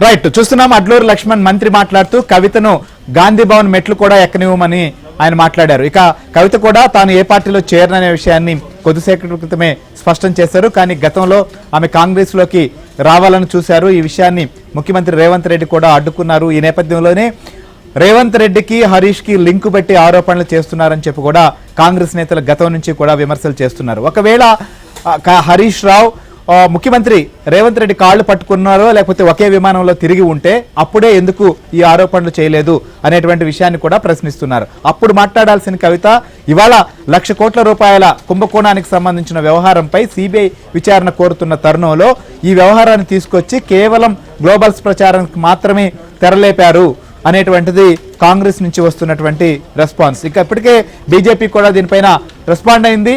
Right చూస్తున్నాం. అడ్లూరు లక్ష్మణ్ మంత్రి మాట్లాడుతూ కవితను గాంధీ భవన్ మెట్లు కూడా ఎక్కనివ్వమని ఆయన మాట్లాడారు. ఇక కవిత కూడా తాను ఏ పార్టీలో చేరననే విషయాన్ని కొద్దిసేపటి క్రితమే స్పష్టం చేశారు. కానీ గతంలో ఆమె కాంగ్రెస్ లోకి రావాలని చూశారు. ఈ విషయాన్ని ముఖ్యమంత్రి రేవంత్ రెడ్డి కూడా అడ్డుకున్నారు. ఈ నేపథ్యంలోనే రేవంత్ రెడ్డికి హరీష్ కి లింకు పెట్టి ఆరోపణలు చేస్తున్నారని చెప్పి కూడా కాంగ్రెస్ నేతలు గతం నుంచి కూడా విమర్శలు చేస్తున్నారు. ఒకవేళ హరీష్ రావు ముఖ్యమంత్రి రేవంత్ రెడ్డి కాళ్లు పట్టుకున్నారో లేకపోతే ఒకే విమానంలో తిరిగి ఉంటే అప్పుడే ఎందుకు ఈ ఆరోపణలు చేయలేదు అనేటువంటి విషయాన్ని కూడా ప్రశ్నిస్తున్నారు. అప్పుడు మాట్లాడాల్సిన కవిత ఇవాళ ₹1,00,000 కోట్ల కుంభకోణానికి సంబంధించిన వ్యవహారంపై సిబిఐ విచారణ కోరుతున్న తరుణంలో ఈ వ్యవహారాన్ని తీసుకొచ్చి కేవలం గ్లోబల్స్ ప్రచారానికి మాత్రమే తెరలేపారు అనేటువంటిది కాంగ్రెస్ నుంచి వస్తున్నటువంటి రెస్పాన్స్. ఇక ఇప్పటికే బీజేపీ కూడా దీనిపైన రెస్పాండ్ అయింది.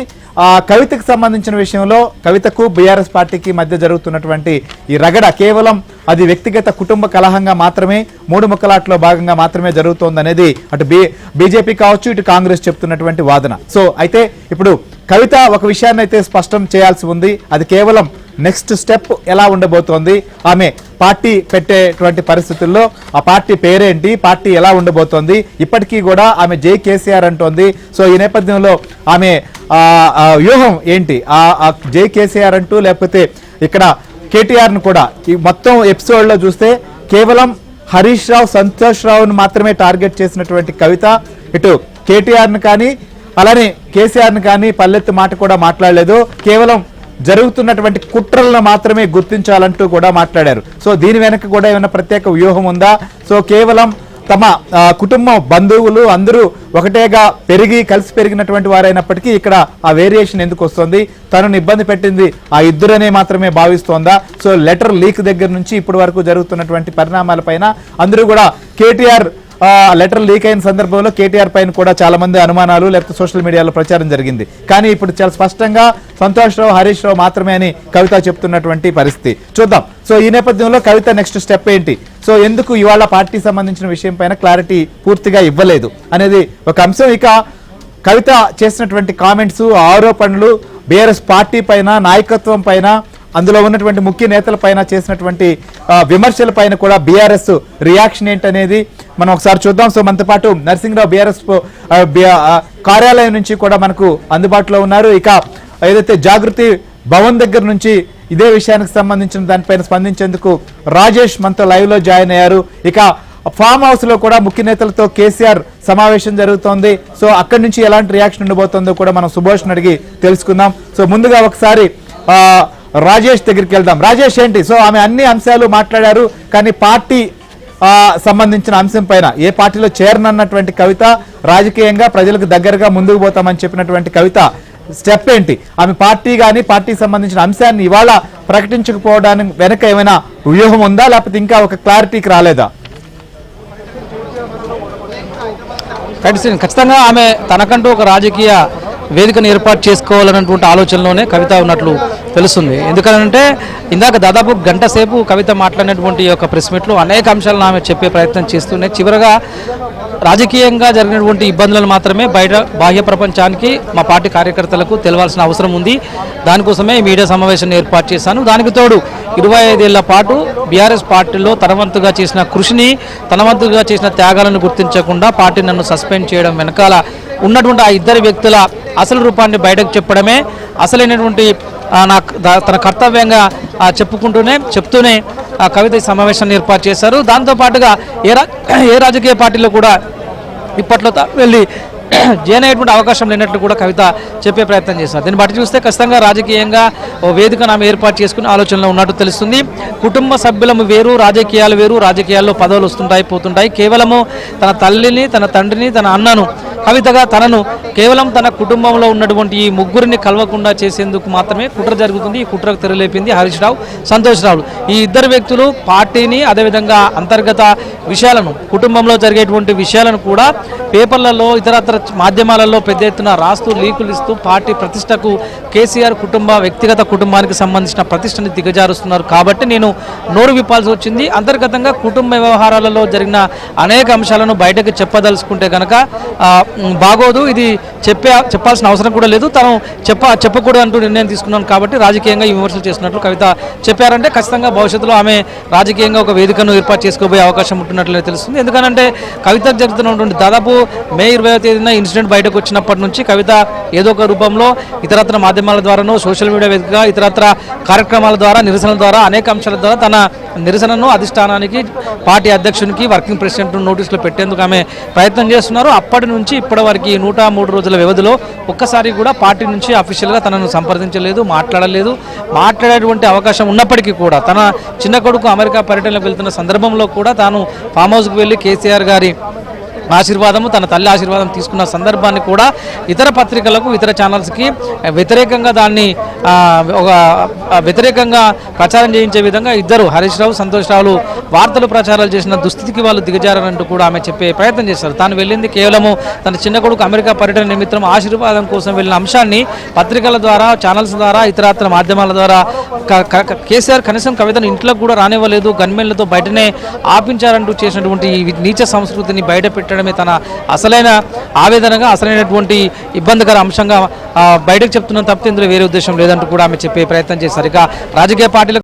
కవితకు సంబంధించిన విషయంలో కవితకు బీఆర్ఎస్ పార్టీకి మధ్య జరుగుతున్నటువంటి ఈ రగడ కేవలం అది వ్యక్తిగత కుటుంబ కలహంగా మాత్రమే, మూడు ముక్కలాట్లో భాగంగా మాత్రమే జరుగుతోందనేది అటు బీజేపీ కావచ్చు ఇటు కాంగ్రెస్ చెప్తున్నటువంటి వాదన. సో అయితే ఇప్పుడు కవిత ఒక విషయాన్ని అయితే స్పష్టం చేయాల్సి ఉంది. అది కేవలం నెక్స్ట్ స్టెప్ ఎలా ఉండబోతోంది, ఆమె పార్టీ పెట్టేటువంటి పరిస్థితుల్లో ఆ పార్టీ పేరేంటి, పార్టీ ఎలా ఉండబోతోంది, ఇప్పటికీ కూడా ఆమె జై కేసీఆర్ అంటోంది. సో ఈ నేపథ్యంలో ఆమె వ్యూహం ఏంటి, జై కేసీఆర్ అంటూ లేకపోతే ఇక్కడ కేటీఆర్ ను కూడా ఈ మొత్తం ఎపిసోడ్ లో చూస్తే కేవలం హరీష్ రావు సంతోష్ రావును మాత్రమే టార్గెట్ చేసినటువంటి కవిత ఇటు కేటీఆర్ ను కానీ అలానే కేసీఆర్ ను కానీ పల్లెత్తు మాట కూడా మాట్లాడలేదు. కేవలం జరుగుతున్నటువంటి కుట్రలను మాత్రమే గుర్తించాలంటూ కూడా మాట్లాడారు. సో దీని వెనక కూడా ఏమైనా ప్రత్యేక వ్యూహం ఉందా? సో కేవలం తమ కుటుంబం బంధువులు అందరూ ఒకటేగా కలిసి పెరిగినటువంటి వారైనప్పటికీ ఇక్కడ ఆ వేరియేషన్ ఎందుకు వస్తుంది, తనను ఇబ్బంది పెట్టింది ఆ ఇద్దరనే మాత్రమే భావిస్తోందా? సో లెటర్ లీక్ దగ్గర నుంచి ఇప్పటి వరకు జరుగుతున్నటువంటి పరిణామాలపైన అందరూ కూడా కేటీఆర్ లెటర్ లీక్ అయిన సందర్భంలో కేటీఆర్ పైన కూడా చాలా మంది అనుమానాలు లేకపోతే సోషల్ మీడియాలో ప్రచారం జరిగింది. కానీ ఇప్పుడు చాలా స్పష్టంగా సంతోష్ రావు హరీష్ రావు మాత్రమే అని కవిత చెప్తున్నటువంటి పరిస్థితి చూద్దాం. సో ఈ నేపథ్యంలో కవిత నెక్స్ట్ స్టెప్ ఏంటి, సో ఎందుకు ఇవాళ పార్టీ సంబంధించిన విషయం పైన క్లారిటీ పూర్తిగా ఇవ్వలేదు అనేది ఒక అంశం. ఇక కవిత చేసినటువంటి కామెంట్స్, ఆరోపణలు, బీఆర్ఎస్ పార్టీ పైన, నాయకత్వం పైన, అందులో ఉన్నటువంటి ముఖ్య నేతల పైన చేసినటువంటి విమర్శల పైన కూడా బీఆర్ఎస్ రియాక్షన్ ఏంటనేది మనం ఒకసారి చూద్దాం. సో మనతో పాటు నరసింహరావు బీఆర్ఎస్ కార్యాలయం నుంచి కూడా మనకు అందుబాటులో ఉన్నారు. ఇక ఏదైతే జాగృతి భవన్ దగ్గర నుంచి ఇదే విషయానికి సంబంధించిన దానిపైన స్పందించేందుకు రాజేష్ మనతో లైవ్ లో జాయిన్ అయ్యారు. ఇక ఫామ్ హౌస్ లో కూడా ముఖ్య నేతలతో కేసీఆర్ సమావేశం జరుగుతోంది. సో అక్కడి నుంచి ఎలాంటి రియాక్షన్ ఉండబోతుందో కూడా మనం సుభాష్ అడిగి తెలుసుకుందాం. సో ముందుగా ఒకసారి రాజేష్ దగ్గరికి వెళ్దాం. రాజేష్ ఏంటి, సో ఆమె అన్ని అంశాలు మాట్లాడారు కానీ పార్టీ సంబంధించిన అంశం పైన ఏ పార్టీలో చేరనన్నటువంటి కవిత రాజకీయంగా ప్రజలకు దగ్గరగా ముందుకు పోతామని చెప్పినటువంటి కవిత స్టెప్ ఏంటి, ఆమె పార్టీ కానీ పార్టీకి సంబంధించిన అంశాన్ని ఇవాళ ప్రకటించకపోవడానికి వెనక ఏమైనా వ్యూహం ఉందా లేకపోతే ఇంకా ఒక క్లారిటీకి రాలేదా? ఖచ్చితంగా ఆమె తనకంటూ ఒక రాజకీయ వేదికను ఏర్పాటు చేసుకోవాలన్నటువంటి ఆలోచనలోనే కవిత ఉన్నట్లు తెలుస్తుంది. ఎందుకంటే ఇందాక దాదాపు గంట సేపు కవిత మాట్లాడినటువంటి యొక్క ప్రెస్ మీట్లో అనేక అంశాలను ఆమె చెప్పే ప్రయత్నం చేస్తున్నాయి. చివరగా రాజకీయంగా జరిగినటువంటి ఇబ్బందులను మాత్రమే బయట బాహ్య ప్రపంచానికి మా పార్టీ కార్యకర్తలకు తెలవాల్సిన అవసరం ఉంది, దానికోసమే ఈ మీడియా సమావేశాన్ని ఏర్పాటు చేశాను. దానికి తోడు 25 ఏళ్ల పాటు బీఆర్ఎస్ పార్టీలో తనవంతుగా చేసిన కృషిని, తనవంతుగా చేసిన త్యాగాలను గుర్తించకుండా పార్టీ నన్ను సస్పెండ్ చేయడం వెనకాల ఉన్నటువంటి ఆ ఇద్దరు వ్యక్తుల అసలు రూపాన్ని బయటకు చెప్పడమే అసలైనటువంటి తన కర్తవ్యంగా చెప్తూనే కవిత సమావేశాన్ని ఏర్పాటు చేశారు. దాంతోపాటుగా ఏ రాజకీయ పార్టీలో కూడా ఇప్పట్లో వెళ్ళి జాయిన్ అయ్యేటువంటి అవకాశం లేనట్లు కూడా కవిత చెప్పే ప్రయత్నం చేశారు. దీన్ని బట్టి చూస్తే ఖచ్చితంగా రాజకీయంగా ఓ వేదికను ఆమె ఏర్పాటు చేసుకునే ఆలోచనలో ఉన్నట్టు తెలుస్తుంది. కుటుంబ సభ్యులము వేరు, రాజకీయాలు వేరు, రాజకీయాల్లో పదవులు వస్తుంటాయి పోతుంటాయి. కేవలము తన తల్లిని, తన తండ్రిని, తన అన్నను కవితగా తనను కేవలం తన కుటుంబంలో ఉన్నటువంటి ఈ ముగ్గురిని కలవకుండా చేసేందుకు మాత్రమే కుట్ర జరుగుతుంది. ఈ కుట్రకు తెరలేపింది హరీష్ రావు, సంతోష్ రావు. ఈ ఇద్దరు వ్యక్తులు పార్టీని అదేవిధంగా అంతర్గత విషయాలను, కుటుంబంలో జరిగేటువంటి విషయాలను కూడా పేపర్లలో ఇతరత్ర మాధ్యమాలలో పెద్ద ఎత్తున రాస్తూ లీకులు ఇస్తూ పార్టీ ప్రతిష్టకు, కేసీఆర్ వ్యక్తిగత కుటుంబానికి సంబంధించిన ప్రతిష్టని దిగజారుస్తున్నారు. కాబట్టి నేను నోరు విప్పాల్సి వచ్చింది. అంతర్గతంగా కుటుంబ వ్యవహారాలలో జరిగిన అనేక అంశాలను బయటకు చెప్పదలుచుకుంటే కనుక బాగోదు, ఇది చెప్పాల్సిన అవసరం కూడా లేదు, తను చెప్పకూడదు అంటూ నిర్ణయం తీసుకున్నాను కాబట్టి రాజకీయంగా ఈ విమర్శలు చేస్తున్నట్లు కవిత చెప్పారంటే ఖచ్చితంగా భవిష్యత్తులో ఆమె రాజకీయంగా ఒక వేదికను ఏర్పాటు చేసుకోబోయే అవకాశం ఉంటున్నట్లే తెలుస్తుంది. ఎందుకంటే కవిత జరుగుతున్నటువంటి దాదాపు మే 20వ తేదీన ఇన్సిడెంట్ బయటకు వచ్చినప్పటి నుంచి కవిత ఏదో ఒక రూపంలో ఇతరత్ర మాధ్యమాల ద్వారానో సోషల్ మీడియా వేదికగా ఇతరత్ర కార్యక్రమాల ద్వారా నిరసనల ద్వారా అనేక అంశాల ద్వారా తన నిరసనను అధిష్టానానికి పార్టీ అధ్యక్షునికి వర్కింగ్ ప్రెసిడెంట్ నోటీసులు పెట్టేందుకు ఆమె ప్రయత్నం చేస్తున్నారు. అప్పటి నుంచి ఇప్పటి వరకు 103 రోజుల వ్యవధిలో ఒక్కసారి కూడా పార్టీ నుంచి అఫీషియల్గా తనను సంప్రదించలేదు, మాట్లాడేటువంటి అవకాశం ఉన్నప్పటికీ కూడా తన చిన్న కొడుకు అమెరికా పర్యటనకు వెళ్తున్న సందర్భంలో కూడా తాను ఫామ్ హౌస్కి వెళ్ళి కేసీఆర్ గారి ఆశీర్వాదము తన తల్లి ఆశీర్వాదం తీసుకున్న సందర్భాన్ని కూడా ఇతర పత్రికలకు ఇతర ఛానల్స్కి వ్యతిరేకంగా దాన్ని వ్యతిరేకంగా ప్రచారం చేయించే విధంగా ఇద్దరు హరీష్ రావు సంతోష్ రావులు వార్తలు ప్రచారాలు చేసిన దుస్థితికి వాళ్ళు దిగజారనంటూ కూడా ఆమె చెప్పే ప్రయత్నం చేస్తారు. తాను వెళ్ళింది కేవలము తన చిన్న కొడుకు అమెరికా పర్యటన నిమిత్తం ఆశీర్వాదం కోసం వెళ్ళిన అంశాన్ని పత్రికల ద్వారా ఛానల్స్ ద్వారా ఇతరత్ర మాధ్యమాల ద్వారా కేసీఆర్ కనీసం కవితను ఇంట్లోకి కూడా రానివ్వలేదు, గన్మెన్లతో బయటనే ఆపించారంటూ చేసినటువంటి ఈ నీచ సంస్కృతిని బయట పెట్టడమే తన అసలైన ఆవేదనగా అసలైనటువంటి ఇబ్బందికర అంశంగా బయటకు చెప్తున్న తప్పితే ఇందులో వేరే ఉద్దేశం లేదంటూ కూడా ఆమె చెప్పే ప్రయత్నం చేశారు. ఇక రాజకీయ పార్టీలకు